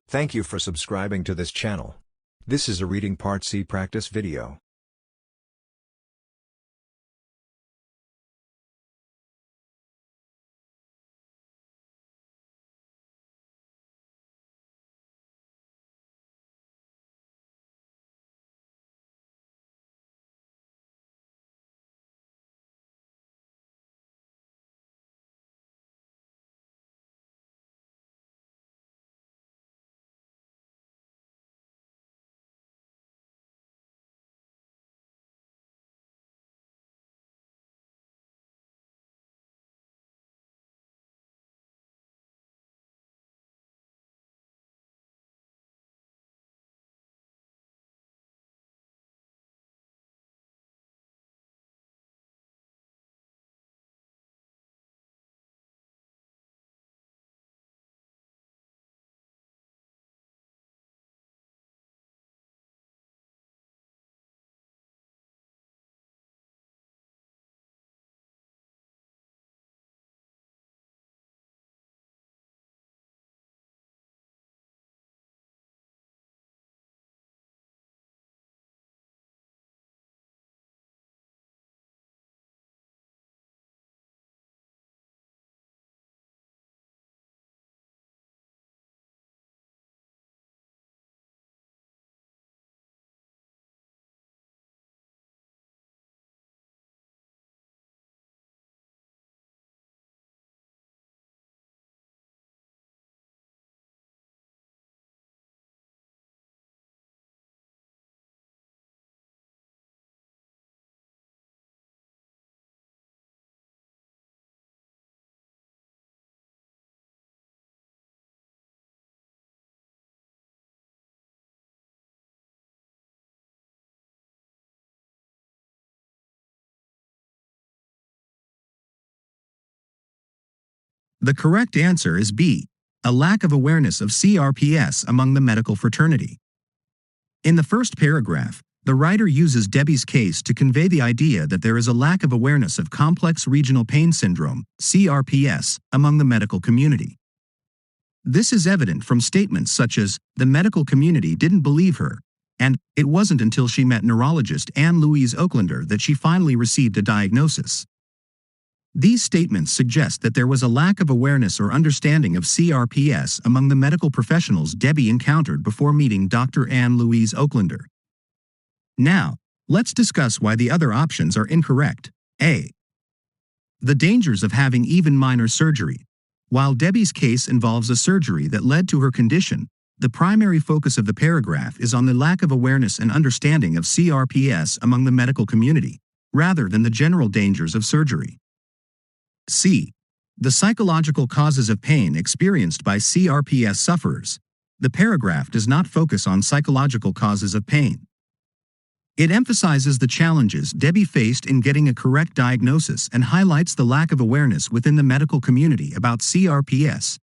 Thank you for subscribing to this channel. This is a Reading Part C practice video. The correct answer is B, a lack of awareness of CRPS among the medical fraternity. In the first paragraph, the writer uses Debbie's case to convey the idea that there is a lack of awareness of complex regional pain syndrome, CRPS, among the medical community. This is evident from statements such as, the medical community didn't believe her, and it wasn't until she met neurologist Anne Louise Oaklander that she finally received a diagnosis. These statements suggest that there was a lack of awareness or understanding of CRPS among the medical professionals Debbie encountered before meeting Dr. Anne Louise Oaklander. Now, let's discuss why the other options are incorrect. A. The dangers of having even minor surgery. While Debbie's case involves a surgery that led to her condition, the primary focus of the paragraph is on the lack of awareness and understanding of CRPS among the medical community, rather than the general dangers of surgery. C. The psychological causes of pain experienced by CRPS sufferers. The paragraph does not focus on psychological causes of pain. It emphasizes the challenges Debbie faced in getting a correct diagnosis and highlights the lack of awareness within the medical community about CRPS.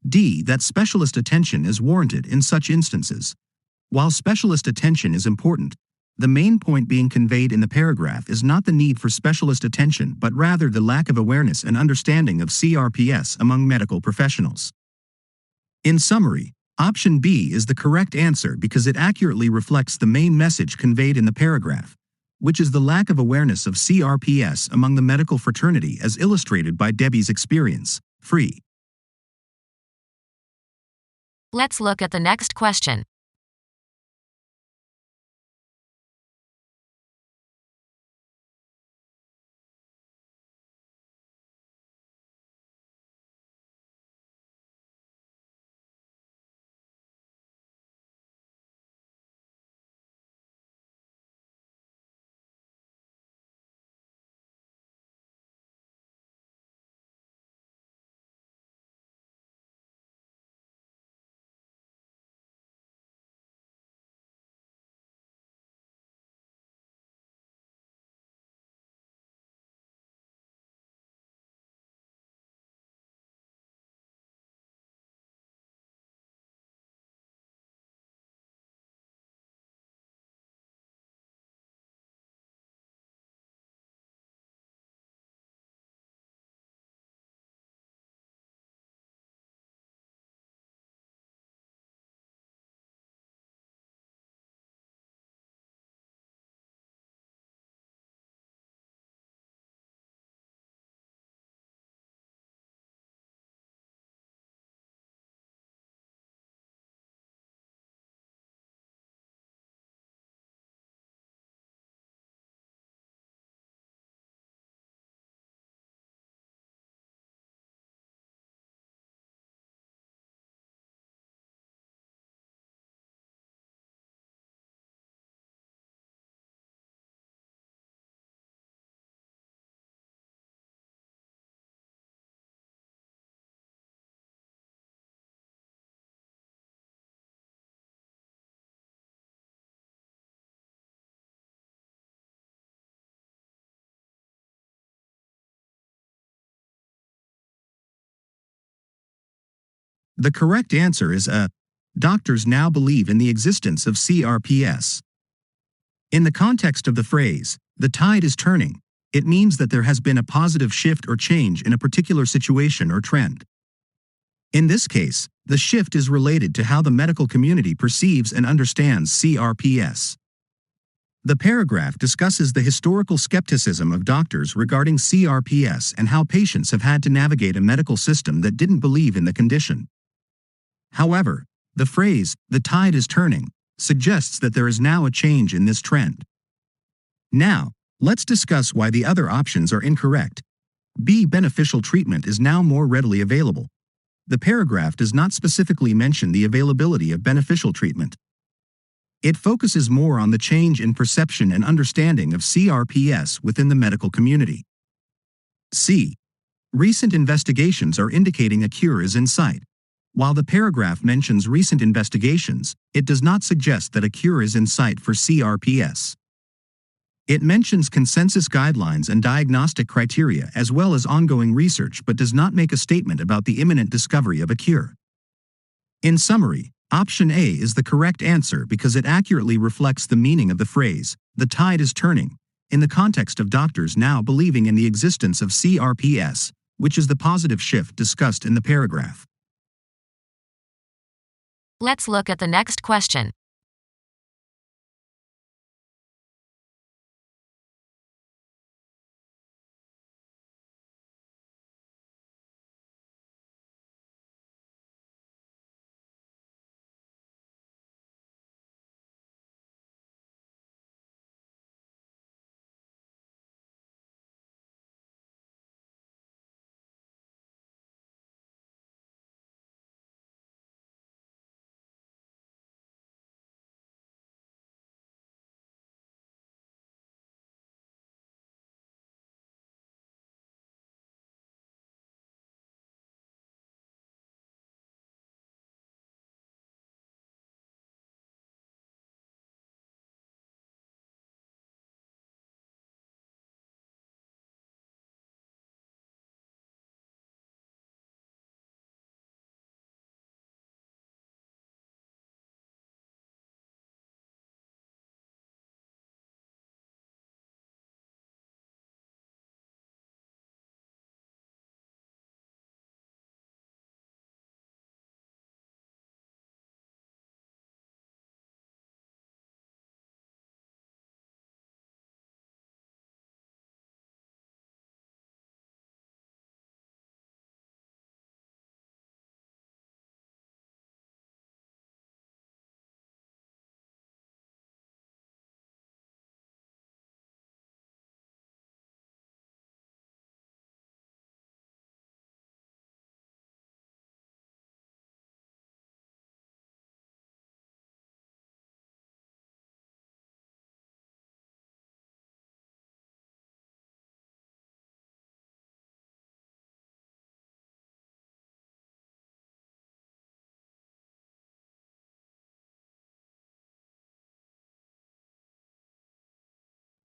D. That specialist attention is warranted in such instances. While specialist attention is important, the main point being conveyed in the paragraph is not the need for specialist attention but rather the lack of awareness and understanding of CRPS among medical professionals. In summary, option B is the correct answer because it accurately reflects the main message conveyed in the paragraph, which is the lack of awareness of CRPS among the medical fraternity as illustrated by Debbie's experience. Free. Let's look at the next question. The correct answer is A. Doctors now believe in the existence of CRPS. In the context of the phrase, "the tide is turning," it means that there has been a positive shift or change in a particular situation or trend. In this case, the shift is related to how the medical community perceives and understands CRPS. The paragraph discusses the historical skepticism of doctors regarding CRPS and how patients have had to navigate a medical system that didn't believe in the condition. However, the phrase, "the tide is turning," suggests that there is now a change in this trend. Now, let's discuss why the other options are incorrect. B. Beneficial treatment is now more readily available. The paragraph does not specifically mention the availability of beneficial treatment. It focuses more on the change in perception and understanding of CRPS within the medical community. C. Recent investigations are indicating a cure is in sight. While the paragraph mentions recent investigations, it does not suggest that a cure is in sight for CRPS. It mentions consensus guidelines and diagnostic criteria as well as ongoing research but does not make a statement about the imminent discovery of a cure. In summary, option A is the correct answer because it accurately reflects the meaning of the phrase, "the tide is turning," in the context of doctors now believing in the existence of CRPS, which is the positive shift discussed in the paragraph. Let's look at the next question.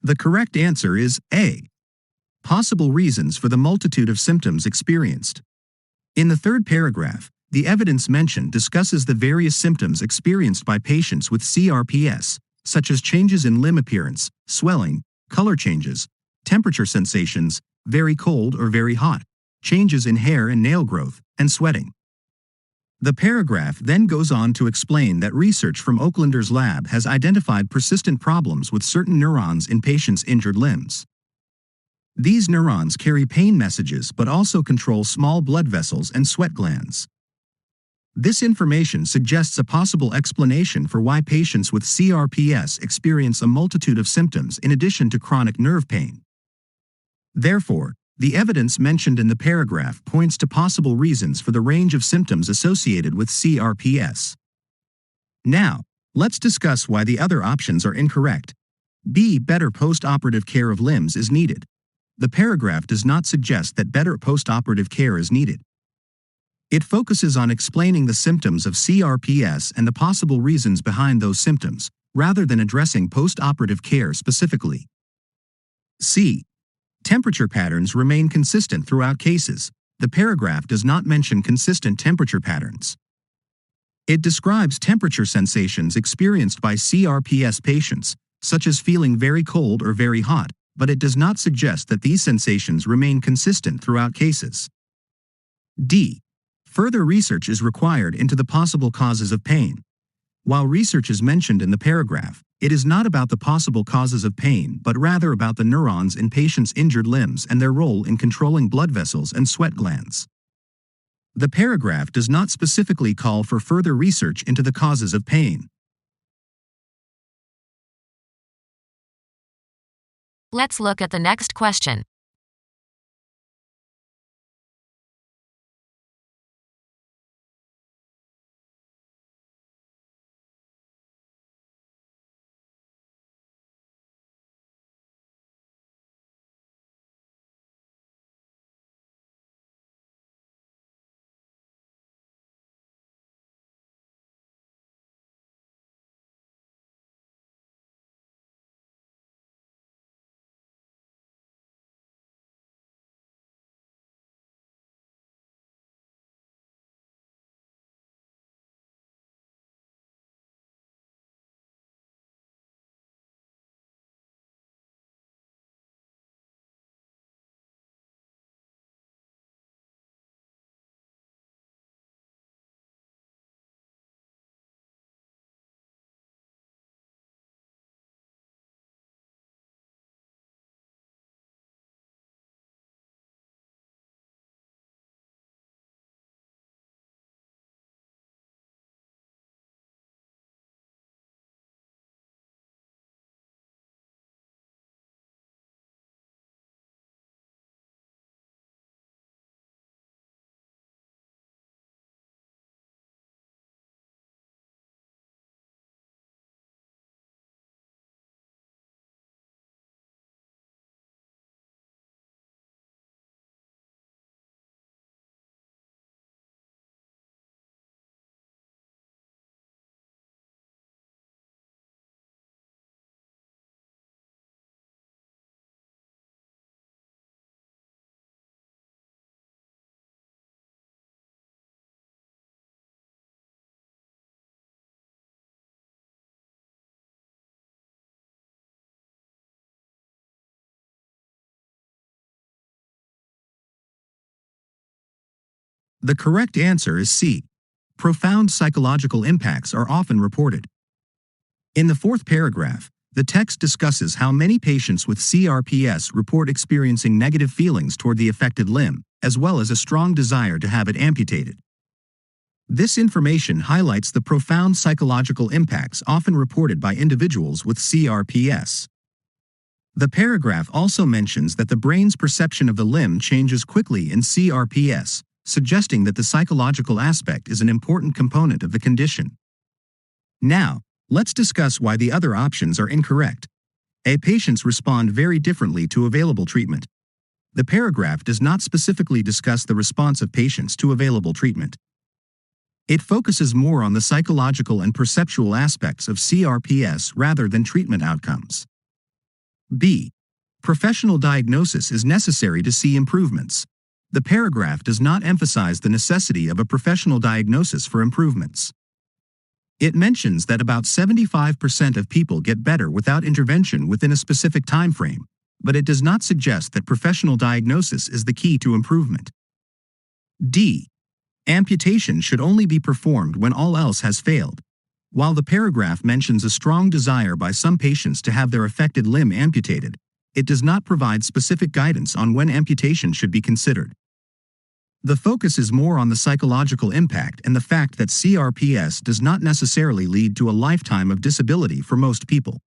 The correct answer is A. Possible reasons for the multitude of symptoms experienced. In the third paragraph, the evidence mentioned discusses the various symptoms experienced by patients with CRPS, such as changes in limb appearance, swelling, color changes, temperature sensations, very cold or very hot, changes in hair and nail growth, and sweating. The paragraph then goes on to explain that research from Oaklander's lab has identified persistent problems with certain neurons in patients' injured limbs. These neurons carry pain messages but also control small blood vessels and sweat glands. This information suggests a possible explanation for why patients with CRPS experience a multitude of symptoms in addition to chronic nerve pain. Therefore, the evidence mentioned in the paragraph points to possible reasons for the range of symptoms associated with CRPS. Now, let's discuss why the other options are incorrect. B. Better post-operative care of limbs is needed. The paragraph does not suggest that better post-operative care is needed. It focuses on explaining the symptoms of CRPS and the possible reasons behind those symptoms, rather than addressing post-operative care specifically. C. Temperature patterns remain consistent throughout cases. the paragraph does not mention consistent temperature patterns. It describes temperature sensations experienced by CRPS patients, such as feeling very cold or very hot, but it does not suggest that these sensations remain consistent throughout cases. D. Further research is required into the possible causes of pain. While research is mentioned in the paragraph, it is not about the possible causes of pain but rather about the neurons in patients' injured limbs and their role in controlling blood vessels and sweat glands. The paragraph does not specifically call for further research into the causes of pain. Let's look at the next question. The correct answer is C. Profound psychological impacts are often reported. In the fourth paragraph, the text discusses how many patients with CRPS report experiencing negative feelings toward the affected limb, as well as a strong desire to have it amputated. This information highlights the profound psychological impacts often reported by individuals with CRPS. The paragraph also mentions that the brain's perception of the limb changes quickly in CRPS, suggesting that the psychological aspect is an important component of the condition. Now, let's discuss why the other options are incorrect. A. Patients respond very differently to available treatment. The paragraph does not specifically discuss the response of patients to available treatment. It focuses more on the psychological and perceptual aspects of CRPS rather than treatment outcomes. B. Professional diagnosis is necessary to see improvements. The paragraph does not emphasize the necessity of a professional diagnosis for improvements. It mentions that about 75% of people get better without intervention within a specific time frame, but it does not suggest that professional diagnosis is the key to improvement. D. Amputation should only be performed when all else has failed. While the paragraph mentions a strong desire by some patients to have their affected limb amputated, it does not provide specific guidance on when amputation should be considered. The focus is more on the psychological impact and the fact that CRPS does not necessarily lead to a lifetime of disability for most people.